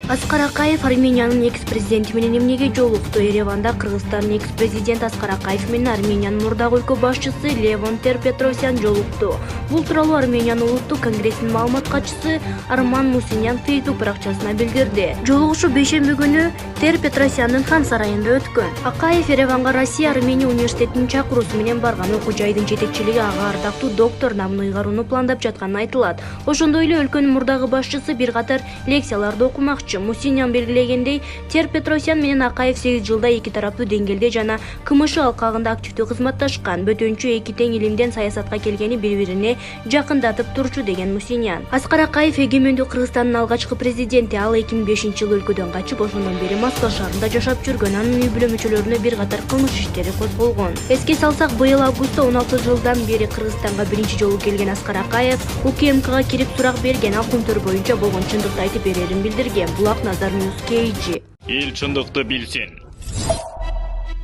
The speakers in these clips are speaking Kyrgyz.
Аскар Акаев Армениянын экс-президенти менен эмнеге жолукту? Ереванда Кыргызстандын экс-президент Аскар Акаев менен Армениянын мурдагы өлкө башчысы Левон Тер-Петросян жолукту. Бул тууралуу Армениянын улуттук конгрессинин маалымат катчысы Арман Мусинян Facebook баракчасына билдирди. Жолугушуу бейшемби күнү Тер-Петросяндын хан сарайында өткөн. Акаев Ереванга Россия Армения университетинин чакыруусу менен барган. Окуу жайдын жетекчилиги ага ардактуу доктор намын ыйгарууну пландап жатканын айтылат. Ошондой эле өлкөнүн мурдагы башчысы бир катар лекцияларды окумакчы. Мусинян белгилегендей, Тер-Петросян менен Акаев 8 жылда эки тараптуу деңгээлде жана КМШ алкагында активдүү кызматташкан. Бөтөнчү эки тең илимден саясатка келгени бири-бирине жакындатып турчу деген Мусинян. Аскар Акаев эгемендүү Кыргызстандын алгачкы президенти. Ал 2005-жылы өлкөдөн качып, ошондон бери Москва шаарында жашап жүргөн. Анын үй бүлө мүчөлөрүнө бир катар кылмыш иштери козголгон. Эске салсак, быйыл августта 16 жылдан бери Кыргызстанга биринчи жолу келген Аскар Акаев УКМКга кирип сурак берген. Ал Кумтөр боюнча болгон чындыкты айтып берерин билдирген. Булак Назар News KG. Эл чындыкты билсин.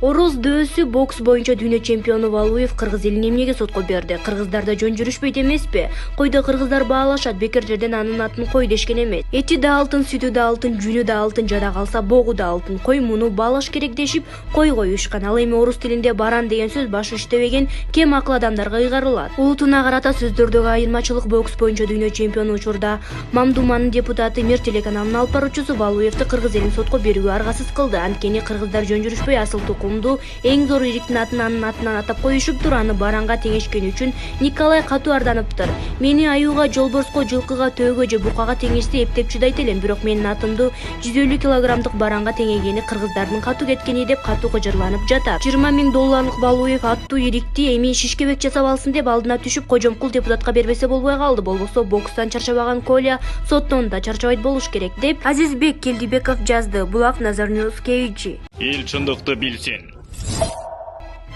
Орус дөсү бокс боюнча дүйнө чемпиону Валуев кыргыз элин эмнеге сотко берди? Кыргыздарда жөн жүрүшпөйт эмеспи? Койдо кыргыздар баалашат, бекер жерден анын атын кой дешкен эмес. Эти да алтын, сүтү да алтын, жүнү да алтын, жада калса богу да алтын. Кой муну баалаш керек дешип, кой коюшкан. Ал эми орус тилинде баран деген сөз башы иштебеген кем акыл адамдарга ыйгарылат. Улутуна карата сөздөрдөгү айырмачылык бокс боюнча дүйнө чемпиону учурда Мамдуманын депутаты Мир телеканалынын алып баруучусу Валуевди кыргыз элин сотко берүүгө аргасыз кылды. Анткени кыргыздар жөн жүрүшпөй асыл тукумду эң зор ириктин атын анын атынан атап коюшуптур. Аны баранга теңешкени үчүн Николай катуу арданыптыр. Мени аюуга, жолборско, жылкыга, төөгө же букага теңешсе эптеп чыдайт элем, бирок менин атымды 150 килограммдык баранга теңегени кыргыздардын катуу кеткени деп катуу кыжырланып жатат. $20,000 Валуев аттуу ирикти эми шишкебек жасап алсын деп алдына түшүп, кожомкул депутатка бербесе болбой калды. Болбосо бокстан чарчабаган Коля соттон да чарчабайт болуш керек деп Азизбек Келдибеков жазды. Булак Назар News KG. Эл чындыкты билсин.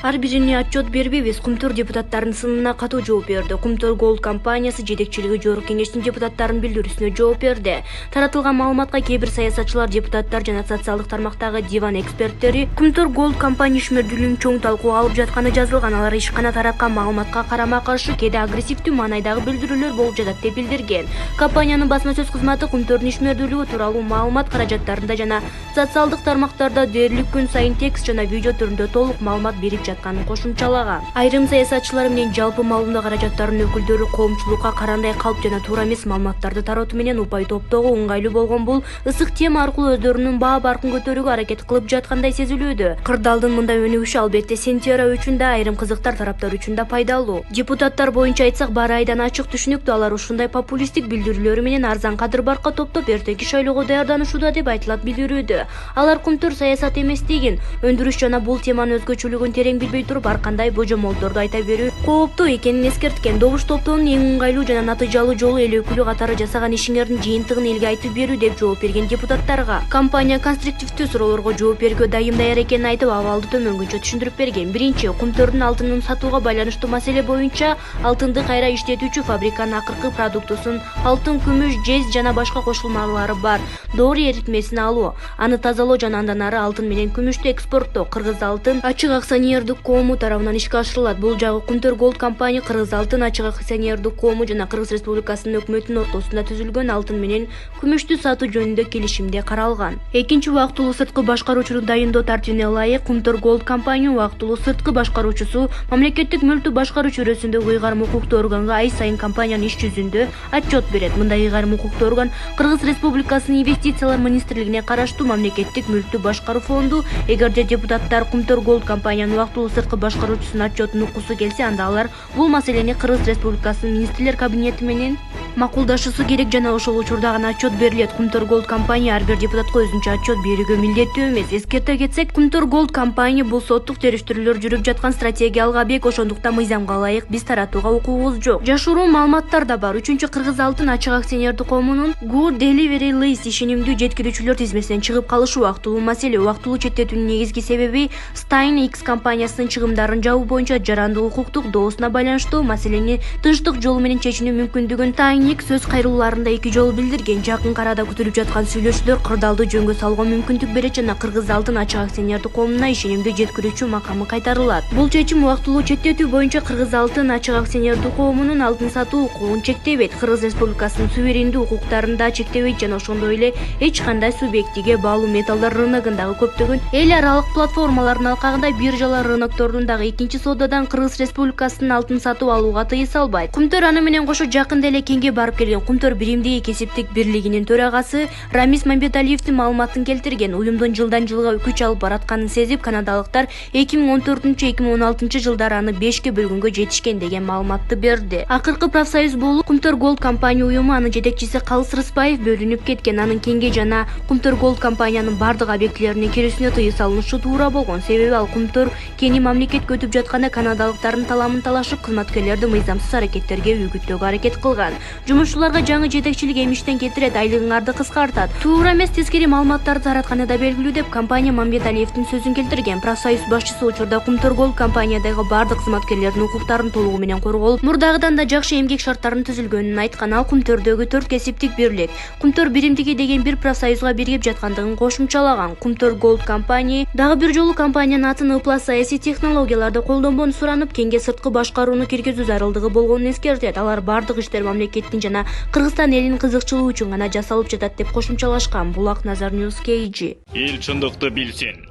Ар бирине отчет бербейбиз. Кумтөр депутаттарынын сынына катуу жооп берди. Кумтөр Gold компаниясы жетекчилиги Жогорку Кеңештин депутаттарынын билдирүүсүнө жооп берди. Таратылган маалыматка кээ бир саясатчылар, депутаттар жана социалдык тармактагы диван эксперттери Кумтөр Gold компания ишмердүүлүгүн чоң талкууга алып жатканы жазылган. Алар ишкана тараткан маалыматка карама каршы кээде агрессивдүү маанайдагы билдирүүлөр болуп жатат деп билдирген. Компаниянын басма сөз кызматы Кумтөрдүн ишмердүүлүгү тууралуу маалымат каражаттарында жана социалдык тармактарда дээрлик күн сайын текст жана видео түрүндө толук маалымат берип жатканын кошумчалаган. Айрым саясатчылар менен жалпы маалымдоо каражаттарынын өкүлдөрү коомчулукка карандай калп жана туура эмес маалыматтарды таратуу менен упай топтоого ыңгайлуу болгон бул ысык тема аркылуу өздөрүнүн баа баркын көтөрүүгө аракет кылып жаткандай сезилүүдө. Кырдаалдын мындай өнүгүшү албетте Сентера үчүн да, айрым кызыктар тараптар үчүн да пайдалуу. Депутаттар боюнча айтсак, баары айдан ачык түшүнүктүү. Алар ушундай популисттик билдирүүлөрү менен арзан кадыр баркка топтоп эртеңки шайлоого даярданышууда деп айтылат билдирүүдө. Алар Кумтөр саясат эместигин, өндүрүш жана бул теманын өзгөчөлүгүн терең билбей туруп ар кандай божомолдорду айта берүү кооптуу экенин эскерткен. Добуш топтоонун эң ыңгайлуу жана натыйжалуу жолу эл өкүлү катары жасаган ишиңердин жыйынтыгын элге айтып берүү деп жооп берген депутаттарга. Компания конструктивдүү суроолорго жооп берүүгө дайым даяр экенин айтып, абалды төмөнгүчө түшүндүрүп берген. Биринчи, Кумтөрдүн алтынын сатууга байланыштуу маселе боюнча алтынды кайра иштетүүчү фабриканын акыркы продуктусун алтын, күмүш, жез жана башка кошулмалары бар доор эритмесин алуу, аны тазалоо жана андан ары алтын менен күмүштү экспорттоо Кыргыз алтын ачык акционердик коому тарабынан ишке ашырылат. Бул жагы Кумтөр Gold компания Кыргыз алтын ачык акционердик коому жана Кыргыз Республикасынын өкмөтүнүн ортосунда түзүлгөн алтын менен күмүштү сатуу жөнүндө келишимде каралган. Экинчи, убактылуу сырткы башкаруучуну дайындоо тартибине ылайык Кумтөр Gold компания убактылуу сырткы башкаруучусу мамлекеттик мүлктү башкаруу чөйрөсүндөгү ыйгарым укуктуу органга ай сайын компаниянын иш жүзүндө отчет берет. Мындай ыйгарым укуктуу орган Кыргыз Республикасынын инвестициялар министрлигине караштуу мамлекеттик мүлктү башкаруу фонду. Эгерде депутаттар Кумтөр Gold компаниянын убактылуу сырткы башкаруучусунун отчетун уккусу келсе, анда алар бул маселени Кыргыз Республикасынын министрлер кабинети менен макулдашуусу керек жана ошол учурда гана отчет берилет. Кумтөр Gold компания ар бир депутатка өзүнчө отчет берүүгө милдеттүү эмес. Эскерте кетсек, Кумтөр Gold компания бул соттук териштирүүлөр жүрүп жаткан стратегиялык объект, ошондуктан мыйзамга ылайык биз таратууга укугубуз жок. Жашыруу маалыматтар да бар. Үчүнчү, Кыргыз алтын ачык акционердик коомунун Good Delivery List ишенимдүү жеткирүүчүлөр тизмесинен чыгып калышы убактылуу маселе. Убактылуу четтетүүнүн негизги себеби Stein X компаниясынын чыгымдарын жабуу боюнча жарандык укуктук доосуна байланыштуу маселени тынчтык жолу менен чечүүнүн мүмкүндүгүн Stein Полковник сөз кайрылууларында 2 жолу билдирген, жакын арада күтүлүп жаткан сүйлөшүүлөр кырдаалды жөнгө салууга мүмкүндүк берет жана Кыргыз Алтын ачык акционердик коомуна ишенимди жеткирүүчү макамы кайтарылат. Бул чечим убактылуу чектетүү боюнча Кыргыз Алтын ачык акционердик коомунун алтын сатуу укугун чектебейт, Кыргыз Республикасынын суверендүү укуктарын да чектебейт жана ошондой эле эч кандай субъектиге баалуу металлдар рыногундагы көптөгөн эл аралык платформалардын алкагында биржалар рыноктордун дагы экинчи соодадан Кыргыз Республикасынын алтын сатып алууга тыюу салбайт. Кумтөр аны менен кошо жакында эле Кеңге барып келген Кумтөр биримдиги кесиптик бирлигинин төрагасы Рамис Мамбеталиевдин маалыматын келтирген. Уюмдун жылдан жылга күч алып баратканын сезип, канадалыктар 2014-2016 жылдары аны 5ке бөлгөнгө жетишкен деген маалыматты берди. Акыркы профсоюз болуп Кумтөр Голд компания уюму, анын жетекчиси Калыс Рыспаев бөлүнүп кеткен. Анын Кеңге жана Кумтөр Голд компаниянын бардык объектилерине кирүүсүнө тыюу салынышы туура болгон. Себеби ал Кумтөр кени мамлекетке өтүп жатканда канадалыктардын таламын талашып, кызматкерлерди мыйзамсыз аракеттерге үгүттөөгө аракет кылган. Жумушчуларга жаңы жетекчилик эмиштен кетирет, айлыгыңарды кыскартат. Туура эмес, тескери маалыматтарды таратканы да белгилүү деп компания Мамбеталиевдин сөзүн келтирген. Профсоюз башчысы учурда Кумтөр Голд компаниядагы бардык кызматкерлердин укуктарын толугу менен корголуп, мурдагыдан да жакшы эмгек шарттарын түзүлгөнүн айткан. Ал Кумтөрдөгү 4 кесиптик бирлик Кумтөр биримдиги деген бир профсоюзга биригип жаткандыгын кошумчалаган. Кумтөр Голд компания дагы бир жолу компаниянын атын ыплас саясий технологияларды колдонбоону суранып, Кеңге сырткы башкарууну киргизүү зарылдыгы болгонун эскертет. Алар бардык иштер мамлекеттин жана Кыргызстан элинин кызыкчылыгы үчүн гана жасалып жатат деп кошумчалашкан. Булак Назар Ньюс KG. Эл чындыкты билсин.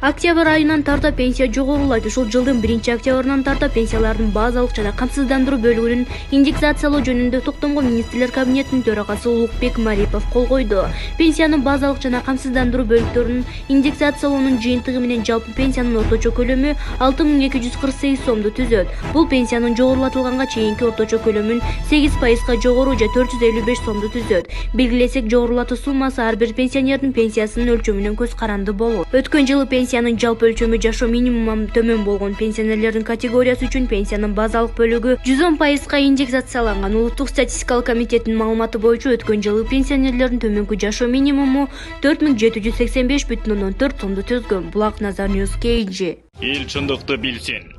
Октябрь айынан тарта пенсия жогорулайт. Ушул жылдын 1-октябрынан тарта пенсиялардын базалык жана камсыздандыруу бөлүгүнүн индексациялоо жөнүндө токтомго министрлер кабинетинин төрагасы Улукбек Марипов кол койду. Пенсиянын базалык жана камсыздандыруу бөлүктөрүнүн индексациялоонун жыйынтыгы менен жалпы пенсиянын орточо көлөмү 6248 сомду түзөт. Бул пенсиянын жогорулатылганга чейинки орточо көлөмүн 8%га жогору же 455 сомду түзөт. Белгилесек, жогорулатуу суммасы ар бир пенсионердин пенсиясынын өлчөмүнөн көз каранды болот. Өткөн жылы пенсиянын жалпы өлчөмү жашоо минимумунан төмөн болгон пенсионерлердин категориясы үчүн пенсиянын базалык бөлүгү 110%га индексацияланган. Улуттук статистикалык комитеттин маалыматы боюнча өткөн жылы пенсионерлердин төмөнкү жашоо минимуму 4785,4 сомду түзгөн. Булак Назар Ньюс KG. Эл чындыкты билсин.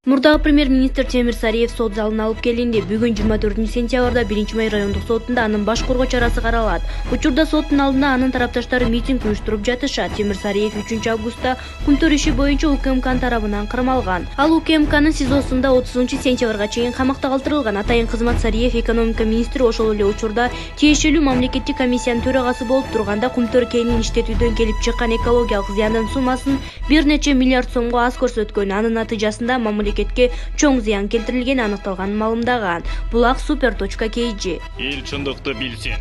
Мурдагы премьер-министр Темир Сариев сот залына алып келинди. Бүгүн 24 сентябрда 1-май райондук сотунда анын баш коргоо чарасы каралат. Учурда соттун алдында анын тарапташтары митинг уюштуруп жатышат. Темир Сариев 3 августта Кумтөр иши боюнча УКМК тарабынан кармалган. Ал УКМКнын СИЗОсунда 30 сентябрга чейин камакта калтырылган. Атайын кызмат Сариев экономика министри, ошол эле учурда тиешелүү мамлекеттик комиссиянын төрагасы болуп турганда Кумтөр кенин иштетүүдөн келип чыккан экологиялык зыяндын суммасын бир нече миллиард сомго аз көрсөткөн. Анын натыйжасында мамлекетке чоң зыян келтирилгени аныкталганын маалымдаган. Булак Super.KG. Эл чындыкты билсин.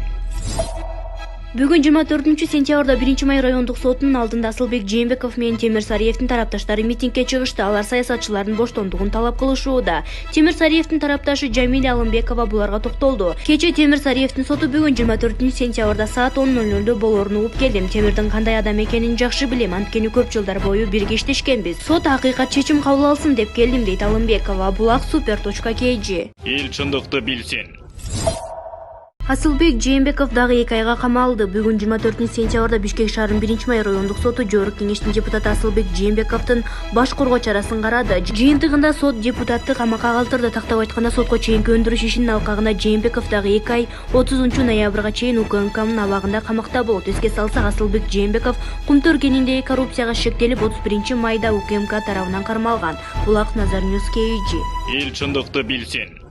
Бүгүн 24 сентябрда 1-май райондук сотунун алдында Асылбек Жээнбеков менен Темир Сариевдин тарапташтары митингге чыгышты. Алар саясатчылардын боштондугун талап кылышууда. Темир Сариевдин тарапташы Жамиля Алымбекова буларга токтолду. Кечээ Темир Сариевдин соту бүгүн 24 сентябрда саат 10:00 болоорун угуп келдим. Темирдин кандай адам экенин жакшы билем, анткени көп жылдар бою бирге иштешкенбиз. Сот акыйкат чечим кабыл алсын деп келдим, дейт Алымбекова. Булак Super.KG. Эл чындыкты билсин. Асылбек Жээнбеков дагы 2 айга камалды. Бүгүн 24 сентябрда Бишкек шаарынын 1-май райондук соту Жогорку кеңештин депутаты Асылбек Жээнбековдун баш коргоо чарасын карады. Жыйынтыгында сот депутатты камакка калтырды. Тактап айтканда, сотко чейинки өндүрүш ишинин алкагында Жээнбеков дагы 2 ай 30 ноябрга чейин УКМКнын абагында камакта болот. Эске салсак, Асылбек Жээнбеков Кумтөр кениндеги коррупцияга шектелип 31-майда УКМК тарабынан кармалган. Булак Назар Ньюс KG. Эл чындыкты билсин.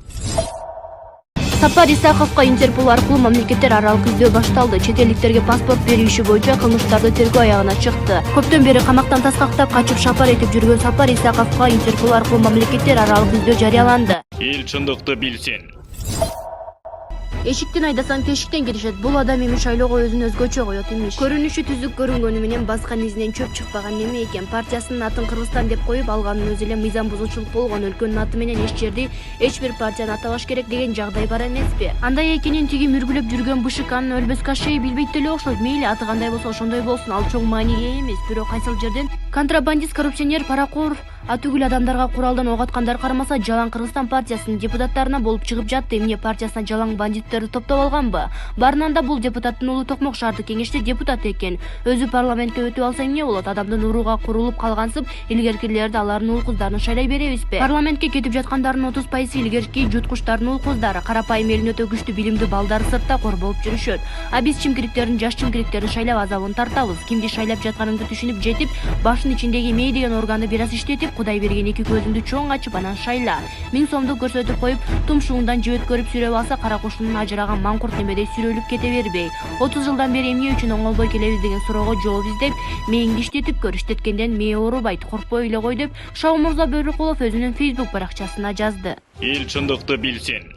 Сапар Исаковго Интерпол аркылуу мамлекеттер аралык издөө башталды. Чет элдиктерге паспорт берүү иши боюнча кылмыштарды тергөө аягына чыкты. Көптөн бери камактан таскактап качып шапар этип жүргөн Сапар Исаковго Интерпол аркылуу мамлекеттер аралык издөө жарыяланды. Эл чындыкты билсин. Эшиктен айдасаң тешиктен киришет. Бул адам эми шайлоого өзүн өзгөчө коет имиш. Көрүнүшү түзүк көрүнгөнү менен баскан изинен чөп чыкпаган неме экен. Партиясынын атын Кыргызстан деп коюп алганын өзү эле мыйзам бузуучулук болгон. Өлкөнүн аты менен эч жерди, эч бир партияны атабаш керек деген жагдай бар эмеспи? Андай экенин тиги мүргүлөп жүргөн БШКнын өлбөс кашеи билбейт деле окшойт. Мейли аты кандай болсо ошондой болсун, ал чоң мааниге эмес. Бирок кайсыл жерден Контрабандист, коррупционер, паракор атүгүл адамдарга куралдан ок аткандар карамаса жалаң Кыргызстан партиясынын депутаттарына болуп чыгып жатты. Эмне партиясына жалаң бандиттерди топтоп алганбы? Барынан да бул депутаттын уулу Токмок шаардык кеңеште депутат экен. Өзү парламентке өтүп алса эмне болот? Адамдын урууга курулуп калгансып, илгеркилерди алардын уул-кыздарын шайлай беребизби? Парламентке кетип жаткандардын 30% илгерки жуткучтардын уул-кыздары, карапайым элин өтө күчтүү билимдүү балдары сыртта кор болуп жүрүшөт. А биз чимкириктердин, жаш чимкириктердин шайлап азабын тартабыз. Кимди шайлап жатканыңды түшүнүп жетип, башын ичиндеги мээ деген органды бир аз иштетип, Кудай берген эки көзүңдү чоң ачып, анан шайла. 1000 сомду көрсөтүп коюп, тумшугундан жибет көрүп сүрөп алса, кара кошунун ажыраган маңкурт немедей сүрөлүп кете бербей. 30 жылдан бери эмне үчүн оңолбой келебиз деген суроого жооп издеп, мээңди иштетип көр, иштеткенден мээ оорубайт, коркпой эле кой деп Шаумурза Бөрүкулов өзүнүн Facebook баракчасына жазды. Эл чындыкты билсин.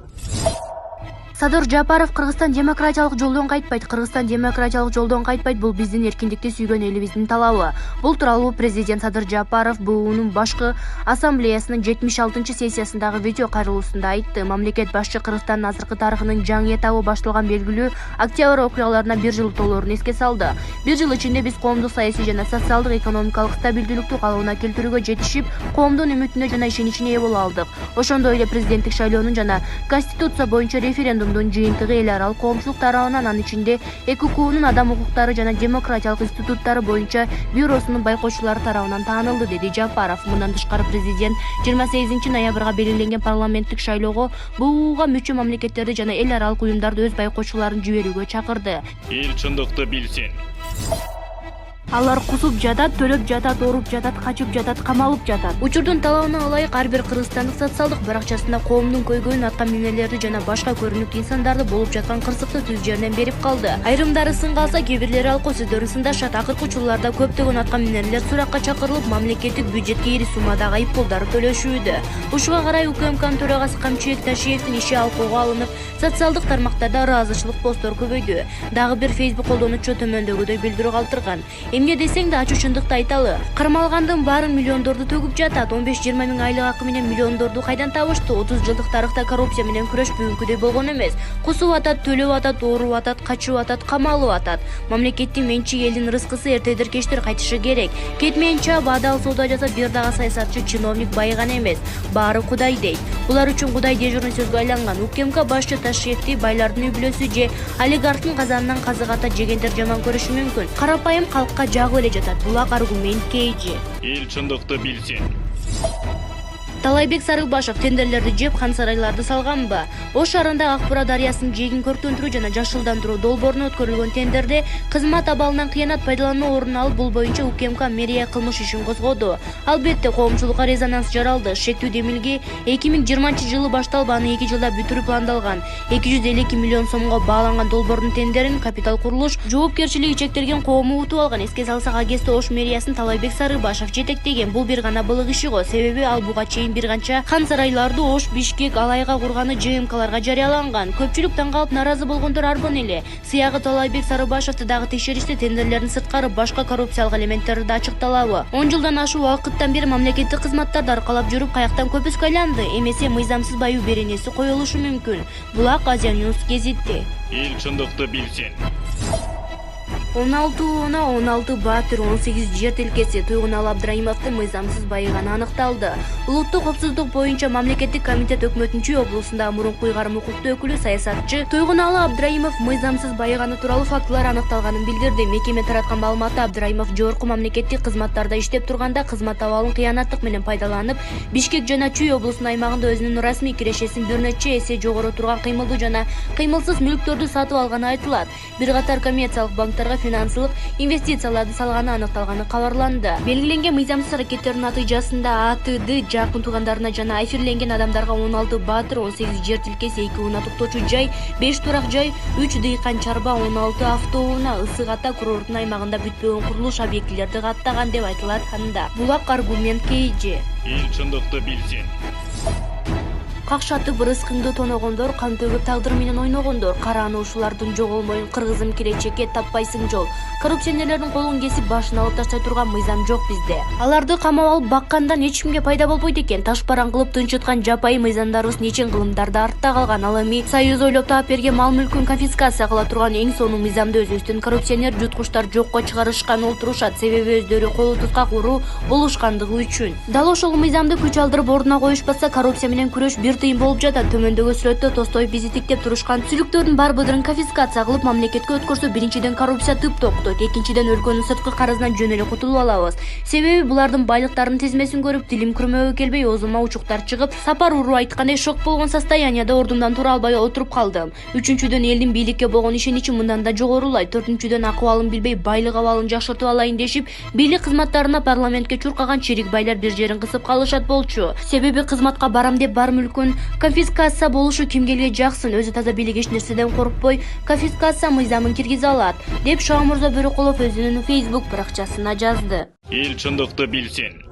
Садыр Жапаров Кыргызстан демократиялык жолдон кайтпайт. Кыргызстан демократиялык жолдон кайтпайт. Бул биздин эркиндикти сүйгөн элибиздин талабы. Бул тууралуу президент Садыр Жапаров БУнун башкы ассамблеясынын 76-сессиясындагы видео кайрылуусунда айтты. Мамлекет башчы Кыргызстандын азыркы тарыхынын жаңы этабы башталган белгилүү октябрь окуяларына 1 жыл толоорун эске салды. 1 жыл ичинде биз коомдук саясий жана социалдык экономикалык стабилдүүлүктү калыбына келтирүүгө жетишип, коомдун үмүтүнө жана ишеничине ээ боло алдык. Ошондой эле президенттик шайлоонун жана конституция боюнча референдум жыйынтыгы эл аралык коомчулук тарабынан, анын ичинде ЭККУнун адам укуктары жана демократиялык институттары боюнча бюросунун байкоочулары тарабынан таанылды, деди Жапаров. Мындан тышкары президент 28 ноябрга белгиленген парламенттик шайлоого БУга мүчө мамлекеттерди жана эл аралык уюмдарды өз байкоочуларын жиберүүгө чакырды. Эл чындыкты билсин. Алар кусуп жатат, төлөп жатат, ооруп жатат, качып жатат, камалып жатат. Учурдун талабына ылайык ар бир кыргызстандык социалдык баракчасында коомдун көйгөйүн ата минелерди жана башка көрүнүктүү инсандарды болуп жаткан кырсыкты түз жеринен берип калды. Айрымдары сынга алса, кээ бирлери алкоо сөздөрүн сындашат. Акыркы учурларда көптөгөн ата минелер суракка чакырылып, мамлекеттик бюджетке ири суммадагы айыппулдар төлөшүүдө. Ушуга карай УКМКнын төрагасы Камчыбек Ташиевдин иши алкоого алынып, социалдык тармактарда ыраазычылык посттор көбөйдү. Дагы бир Facebook колдонуучу төмөндөгүдөй билдирүү калтырган. Эмне десең да ачуу чындыкты айталы. Кармалгандын баарын миллиондорду төгүп жатат. 15-20 миң айлык акы менен миллиондорду кайдан табышты? 30 жылдык тарыхта коррупция менен күрөш бүгүнкүдөй болгон эмес. Кусуп атат, төлөп атат, ооруп атат, качып атат, камалып атат. Мамлекеттин менчиги элдин рызкысы эртедир кечтир кайтышы керек. Кетмен чаап, адал соода жасап, бир дагы саясатчы, чиновник байыган эмес. Баары Кудай дейт. Булар үчүн Кудай дежурный сөзгө айланган. УКМК башчы Ташиевди байлардын үй-бүлөсү же олигархтын казанынан казык ата жегендер жаман көрүшү мүмкүн. Карапайым калкка жагып эле жатат. Булак аргумент кейжи. Эл чындыкты билсин. Талайбек Сарыбашев тендерлерди жеп, хан сарайларды салганбы? Ош шаарындагы Акбура дарыясынын жээгин көрктөндүрүү жана жашылдандыруу долбооруна өткөрүлгөн тендерде кызмат абалынан кыянат пайдалануу орун алып, бул боюнча УКМК мэрия кылмыш ишин козгоду. Албетте, коомчулукка резонанс жаралды. Шектүү демилги 2020-жылы башталып, аны 2 жылда бүтүрүү пландалган. 252 миллион сомго бааланган долбоордун тендерин Капитал курулуш жоопкерчилиги чектелген коому утуп алган. Эске салсак, агентство Ош мэриясын Талайбек Сарыбашев жетектеген. Бул бир гана былык иши го, себеби ал буга чейин бир канча хан сарайларды Ош, Бишкек, Алайга курганы ЖМКларга жарыяланган. Көпчүлүк таң калып наразы болгондор арбын эле. Сыягы Талайбек Сарыбашевди дагы текшериште тендерлердин сырткары башка коррупциялык элементтери да ачыкталабы? 10 жылдан ашуу убакыттан бери мамлекеттик кызматтарды аркалап жүрүп, каяктан көпүскө айланды. Эмесе мыйзамсыз баюу беренеси коюлушу мүмкүн. Булак Азия Ньюс гезити. Эл чындыкты билсин. 16 уна 16 Батыр 18 жер тилкеси Туйгуналы Абдрайымовдун мыйзамсыз байыганы аныкталды. Улуттук коопсуздук боюнча мамлекеттик комитет өкмөтүнүн Чүй облусундагы мурунку ыйгарым укуктуу өкүлү саясатчы Туйгуналы Абдрайымов мыйзамсыз байыганы тууралуу фактылар аныкталганын билдирди. Мекеме тараткан маалыматта Абдрайымов жогорку мамлекеттик кызматтарда иштеп турганда кызмат абалын кыянаттык менен пайдаланып, Бишкек жана Чүй облусунун аймагында өзүнүн расмий кирешесин бир нече эсе жогору турган кыймылдуу жана кыймылсыз мүлктөрдү сатып алганы айтылат. Бир катар коммерциялык банктарга финансылык инвестицияларды салганы аныкталганы кабарланды. Белгиленген мыйзамсыз аракеттердин натыйжасында АТД жакын туугандарына жана эфирленген адамдарга 16 Батыр 18 жер тилкеси 2 уна токточу жай, 5 турак жай, 3 дыйкан чарба, 16 автоунаа Ысык Ата курортунун аймагында бүтпөгөн курулуш объектилерди каттаган деп айтылат анда. Булак аргумент кейжи. Эл чындыкты билсин. Какшатып рызкыңды тоногондор, кан төгүп тагдыр менен ойногондор, карааны ушулардын жоголмоюн кыргызым келечекке таппайсың жол. Коррупционерлердин колун кесип башын алып таштай турган мыйзам жок бизде. Аларды камап алып баккандан эч кимге пайда болбойт экен. Ташбаран кылып тынчыткан жапайы мыйзамдарыбыз нечен кылымдарда артта калган. Ал эми Союз ойлоп таап берген мал мүлкүн конфискация кыла турган эң сонун мыйзамды өзүбүздүн коррупционер жуткуштар жокко чыгарышкан олтурушат. Себеби өздөрү колу туткак уруу болушкандыгы үчүн. Дал ошол мыйзамды күч алдырып ордуна коюшпаса, коррупция менен күрөш бир тыйын болуп жатат. Төмөндөгү сүрөттө Тостоев бизи тиктеп турушкан сүлүктөрдүн бар быдырын конфискация кылып мамлекетке өткөрсө, биринчиден коррупция тып токтойт, экинчиден өлкөнүн сырткы карызынан жөн эле кутулуп алабыз. Себеби булардын байлыктарынын тизмесин көрүп тилим күрмөөгө келбей, оозума учуктар чыгып, сапар уруу айткандай шок болгон состоянияда ордумдан тура албай отуруп калдым. Үчүнчүдөн элдин бийликке болгон ишеничи мындан да жогорулайт. Төртүнчүдөн акыбалын билбей байлык абалын жакшыртып алайын дешип, бийлик кызматтарына парламентке чуркаган чирик байлар бир жерин кысып калышат болчу. Себеби кызматка барам деп бар мүлкүн конфискация болушу кимге эле жаксын, өзү таза бийлик эч нерседен коркпой конфискация мыйзамын киргизе алат, деп Шоомурза Бөрөкулов өзүнүн Facebook баракчасына жазды. Эл чындыкты билсин.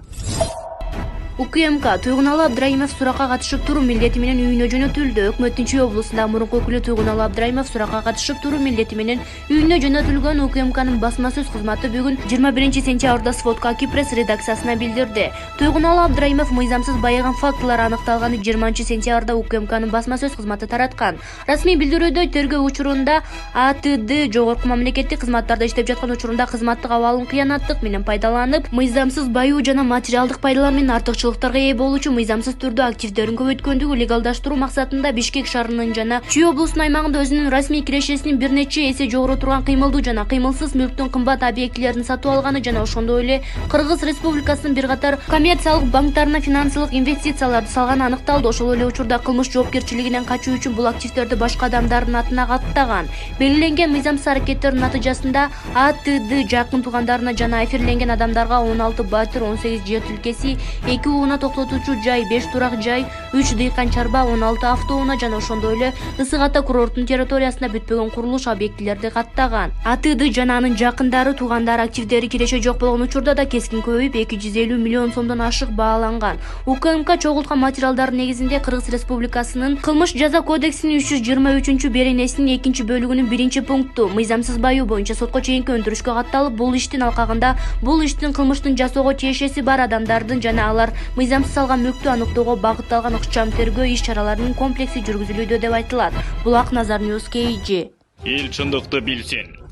УКМК Туйгуналы Абдрайымов суракка катышып туруу милдети менен үйүнө жөнөтүлдү. Өкмөттүн Чүй облусундагы мурунку өкүлү Туйгуналы Абдрайымов суракка катышып туруу милдети менен үйүнө жөнөтүлгөн. УКМКнын басма сөз кызматы бүгүн 21-сентябрда Сводка Кипресс редакциясына билдирди. Туйгуналы Абдрайымов мыйзамсыз байыган фактылар аныкталганы 20-сентябрда УКМКнын басма сөз кызматы тараткан. Расмий билдирүүдө тергөө учурунда АТД жогорку мамлекеттик кызматтарда иштеп жаткан учурунда кызматтык абалын кыянаттык менен пайдаланып, мыйзамсыз байуу жана материалдык пайдалар менен артыкчылыктарга ээ болуучу мыйзамсыз түрдө активдерин көбөйткөндүгү легалдаштыруу максатында Бишкек шаарынын жана Чүй облусунун аймагында өзүнүн расмий кирешесинин бир нече эсе жогору турган кыймылдуу жана кыймылсыз мүлктүн кымбат объектилерин сатып алганы жана ошондой эле Кыргыз Республикасынын бир катар коммерциялык банктарына финансылык инвестицияларды салганы аныкталды. Ошол эле учурда кылмыш жоопкерчилигинен качуу үчүн бул активдерди башка адамдардын атына каттаган. Белгиленген мыйзамсыз аракеттердин натыйжасында АТД жакын туугандарына жана эфирленген адамдарга 16 батир, 18 жер тилкеси, 2 ууна токтотуучу жай, 5 турак жай, 3 дыйкан чарба, 16 автоунаа жана ошондой эле Ысык Ата курорттун территориясында бүтпөгөн курулуш объектилерди каттаган. АТД жана анын жакындары, туугандары активдери киреше жок болгон учурда да кескин көбөйүп 250 миллион сомдон ашык бааланган. УКМК чогулткан материалдардын негизинде Кыргыз Республикасынын Кылмыш жаза кодексинин 323-беренесинин 2-бөлүгүнүн 1-пункту мыйзамсыз байуу боюнча сотко чейинки өндүрүшкө катталып, бул иштин алкагында бул иштин кылмыштын жасоого тиешеси бар адамдардын жана алар мыйзамсыз алган мүлктү аныктоого багытталган ыкчам тергөө иш-чараларынын комплекси жүргүзүлүүдө деп айтылат. Булак Назар News KG. Эл чындыкты билсин.